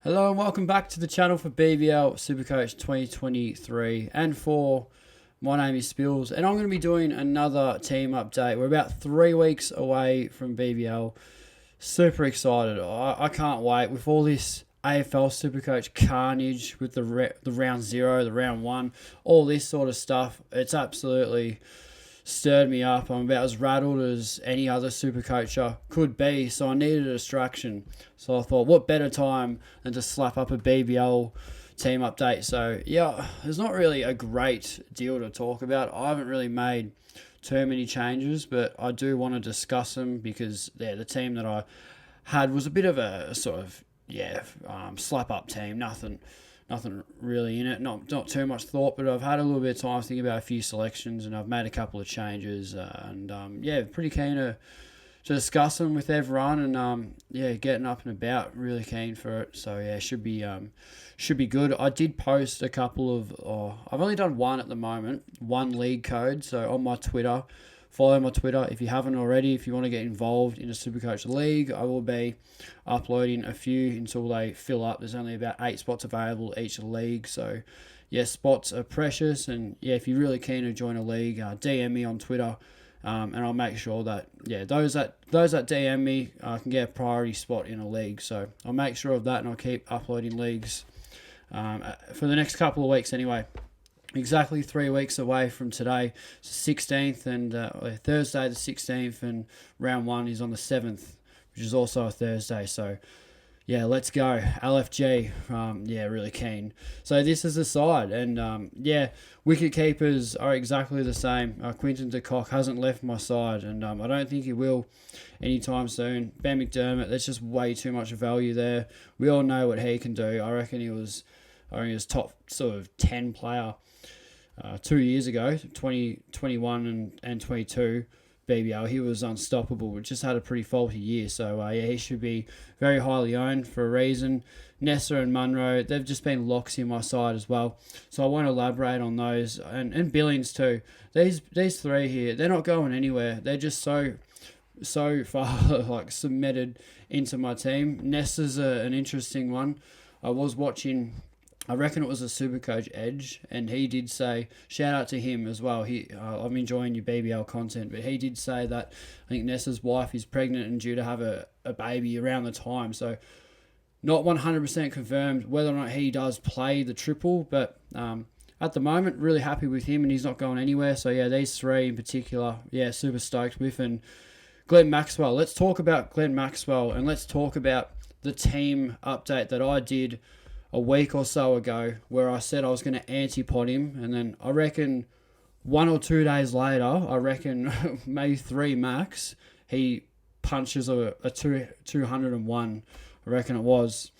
Hello and welcome back to the channel for BBL SuperCoach 2023 and 4. My name is Spills and I'm going to be doing another team update. We're about 3 weeks away from BBL. Super excited. I can't wait with all this AFL SuperCoach carnage with the round 0, the round 1, all this sort of stuff. It's absolutely stirred me up. I'm about as rattled as any other super coacher could be, so I needed a distraction. So I thought, what better time than to slap up a BBL team update? So yeah, there's not really a great deal to talk about. I haven't really made too many changes, but I do want to discuss them because the team that I had was a bit of a sort of slap up team. Nothing really in it, not too much thought, but I've had a little bit of time to think about a few selections and I've made a couple of changes pretty keen to discuss them with everyone and getting up and about, really keen for it. So yeah, should be good. I did post a couple of, I've only done one at the moment, one league code. So on my Twitter, follow my Twitter if you haven't already. If you want to get involved in a SuperCoach league, I will be uploading a few until they fill up. There's only about 8 spots available each league. So, yeah, spots are precious. And, yeah, if you're really keen to join a league, DM me on Twitter. And I'll make sure that, those that DM me can get a priority spot in a league. So I'll make sure of that and I'll keep uploading leagues for the next couple of weeks anyway. Exactly 3 weeks away from today. It's the 16th and Thursday the 16th, and round 1 is on the 7th, which is also a Thursday. So, yeah, let's go. LFG, really keen. So this is the side, and wicket keepers are exactly the same. Quinton de Kock hasn't left my side, and I don't think he will anytime soon. Ben McDermott, there's just way too much value there. We all know what he can do. I reckon he was top sort of 10 player 2 years ago, 2021 and 22 BBL. He was unstoppable. Just had a pretty faulty year. So, he should be very highly owned for a reason. Nessa and Munro, they've just been locks in my side as well. So I won't elaborate on those. And Billings too. These three here, they're not going anywhere. They're just so far cemented into my team. Nessa's an interesting one. I was watching, I reckon it was a SuperCoach Edge, and he did say, shout out to him as well. I'm enjoying your BBL content, but he did say that I think Nessa's wife is pregnant and due to have a baby around the time. So not 100% confirmed whether or not he does play the triple, but at the moment, really happy with him and he's not going anywhere. So yeah, these three in particular, super stoked with. And Glenn Maxwell, let's talk about Glenn Maxwell and let's talk about the team update that I did a week or so ago where I said I was going to anti-pod him, and then I reckon 1 or 2 days later, maybe 3 max, he punches a 201, I reckon it was,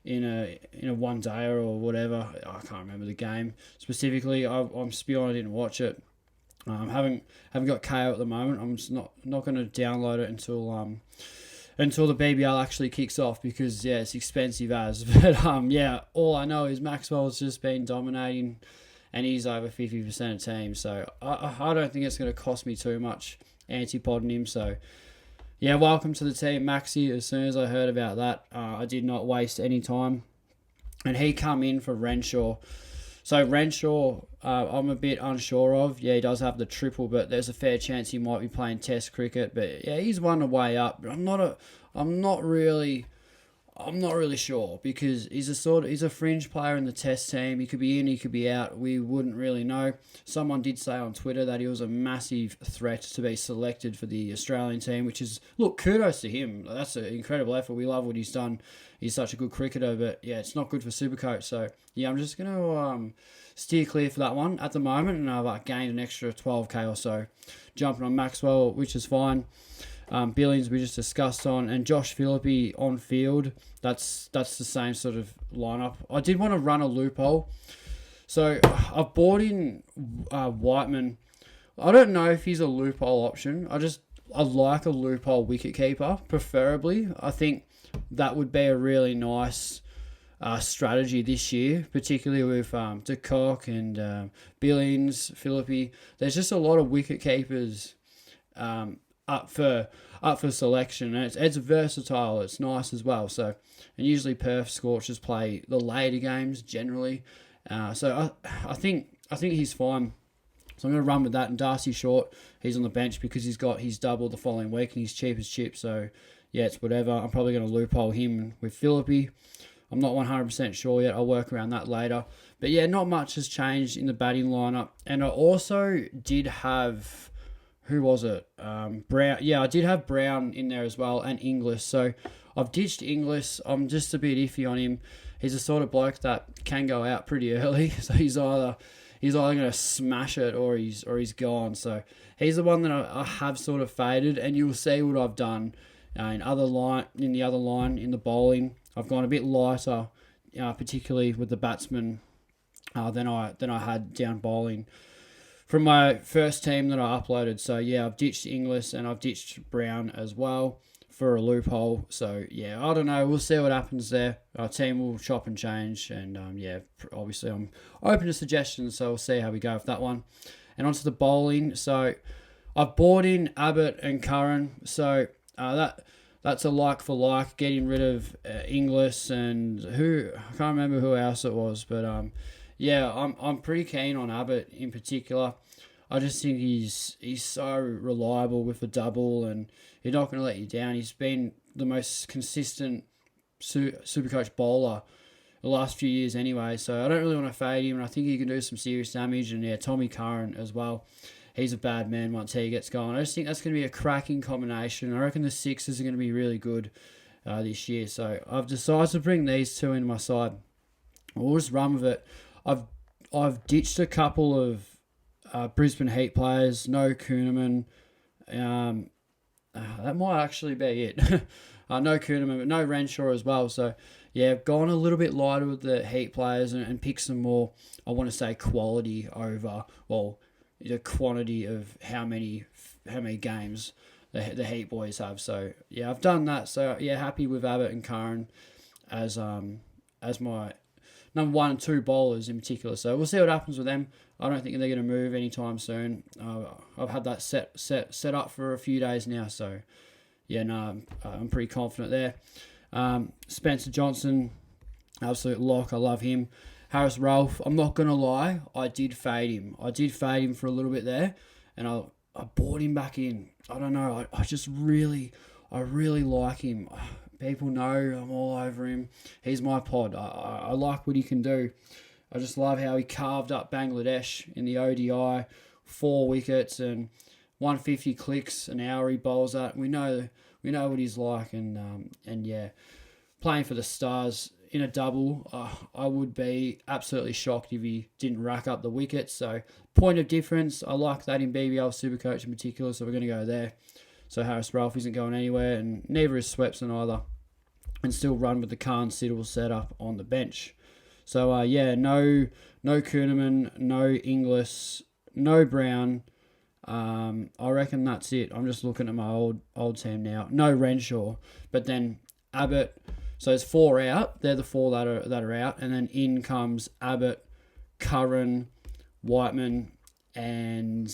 in a one day or whatever. I can't remember the game specifically. I'm spewing, I didn't watch it. Haven't got KO at the moment. I'm just not going to download it until the BBL actually kicks off because, it's expensive as. But, all I know is Maxwell's just been dominating and he's over 50% of teams. So, I don't think it's going to cost me too much anti-podding him. So, welcome to the team, Maxi. As soon as I heard about that, I did not waste any time. And he come in for Renshaw. So Renshaw, I'm a bit unsure of. Yeah, he does have the triple, but there's a fair chance he might be playing Test cricket. But yeah, he's one way up. But I'm not really sure because he's a fringe player in the Test team. He could be in, he could be out. We wouldn't really know. Someone did say on Twitter that he was a massive threat to be selected for the Australian team, which is, look, kudos to him. That's an incredible effort. We love what he's done. He's such a good cricketer, but yeah, it's not good for SuperCoach. So yeah, I'm just gonna steer clear for that one at the moment, and I've gained an extra 12k or so, jumping on Maxwell, which is fine. Billings we just discussed on, and Josh Phillippe on field. That's the same sort of lineup. I did want to run a loophole, so I've bought in Whiteman. I don't know if he's a loophole option. I like a loophole wicket keeper, preferably. I think that would be a really nice strategy this year, particularly with de Kock and Billings, Phillippe. There's just a lot of wicket keepers up for selection. And it's versatile. It's nice as well. So, and usually Perth Scorchers play the later games generally. So I think he's fine. So I'm going to run with that. And Darcy Short, he's on the bench because he's double the following week and he's cheap as chips. So yeah, it's whatever. I'm probably going to loophole him with Philippi. I'm not 100% sure yet. I'll work around that later. But yeah, not much has changed in the batting lineup. And I also did have, who was it? Brown. Yeah, I did have Brown in there as well, and Inglis. So I've ditched Inglis. I'm just a bit iffy on him. He's a sort of bloke that can go out pretty early. So he's either going to smash it or he's gone. So he's the one that I have sort of faded, and you'll see what I've done in the other line in the bowling. I've gone a bit lighter, particularly with the batsmen than I had down bowling from my first team that I uploaded. So yeah, I've ditched Inglis and I've ditched Brown as well for a loophole. So yeah, I don't know. We'll see what happens there. Our team will chop and change, and yeah, obviously I'm open to suggestions. So we'll see how we go with that one. And onto the bowling. So I've bought in Abbott and Curran. So that's a like for like, getting rid of Inglis and I can't remember who else it was, but yeah, I'm pretty keen on Abbott in particular. I just think he's so reliable with the double, and he's not going to let you down. He's been the most consistent Supercoach bowler the last few years anyway, so I don't really want to fade him, and I think he can do some serious damage. And yeah, Tommy Curran as well. He's a bad man once he gets going. I just think that's going to be a cracking combination. I reckon the Sixers are going to be really good this year. So I've decided to bring these two into my side. We'll just run with it. I've ditched a couple of Brisbane Heat players. No Kuhneman. That might actually be it. No Kuhneman, but no Renshaw as well. So yeah, I've gone a little bit lighter with the Heat players and picked some more, I want to say, quality over, well, the quantity of how many games the Heat boys have. So yeah, I've done that. So yeah, happy with Abbott and Curran as my number 1 and 2 bowlers in particular. So we'll see what happens with them. I don't think they're going to move anytime soon. I've had that set up for a few days now. So yeah, no, I'm pretty confident there. Spencer Johnson, absolute lock. I love him. Harris Ralph, I'm not going to lie, I did fade him. I did fade him for a little bit there, and I bought him back in. I don't know, I really like him. People know I'm all over him. He's my pod. I like what he can do. I just love how he carved up Bangladesh in the ODI, 4 wickets and 150 clicks an hour he bowls at. We know what he's like, and yeah, playing for the Stars in a double, I would be absolutely shocked if he didn't rack up the wickets. So point of difference, I like that in BBL Supercoach in particular, so we're going to go there. So Harris Ralph isn't going anywhere, and neither is Swepson either, and still run with the Khan Siddle setup on the bench. So yeah, no Kuhneman, no Inglis, no Brown. I reckon that's it. I'm just looking at my old team now. No Renshaw, but then Abbott. So there's 4 out. They're the 4 that are out, and then in comes Abbott, Curran, Whiteman, and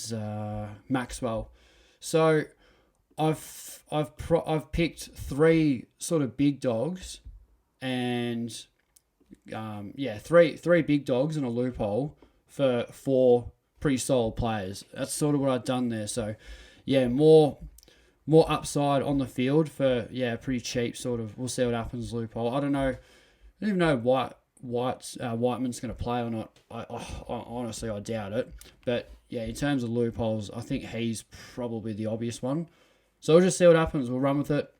Maxwell. So I've picked 3 sort of big dogs, and three big dogs in a loophole for 4 pretty solid players. That's sort of what I've done there. So yeah, more upside on the field for pretty cheap sort of. We'll see what happens loophole. I don't even know Whiteman's going to play or not. I honestly doubt it. But yeah, in terms of loopholes, I think he's probably the obvious one. So we'll just see what happens. We'll run with it.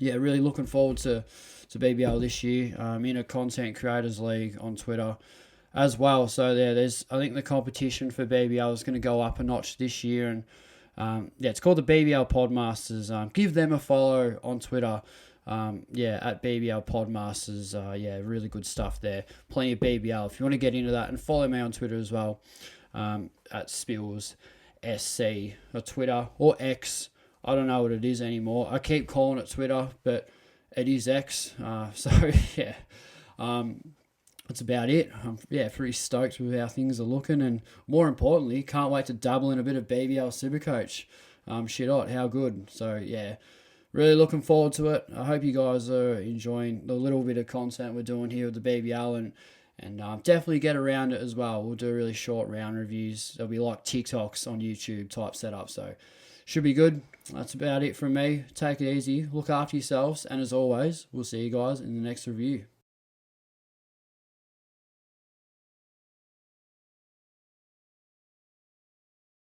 Really looking forward to BBL this year. In a content creators league on Twitter as well. So I think the competition for BBL is going to go up a notch this year, and it's called the BBL Podmasters. Give them a follow on Twitter. At BBL Podmasters. Really good stuff there. Plenty of BBL. If you want to get into that, and follow me on Twitter as well, at Spills SC or Twitter or X. I don't know what it is anymore. I keep calling it Twitter, but it is X. That's about it. I'm pretty stoked with how things are looking, and more importantly, can't wait to dabble in a bit of BBL Supercoach. shit hot. How good. So, yeah, really looking forward to it. I hope you guys are enjoying the little bit of content we're doing here with the BBL, and definitely get around it as well. We'll do really short round reviews. They'll be like TikToks on YouTube type setup. So, should be good. That's about it from me. Take it easy. Look after yourselves. And as always, we'll see you guys in the next review.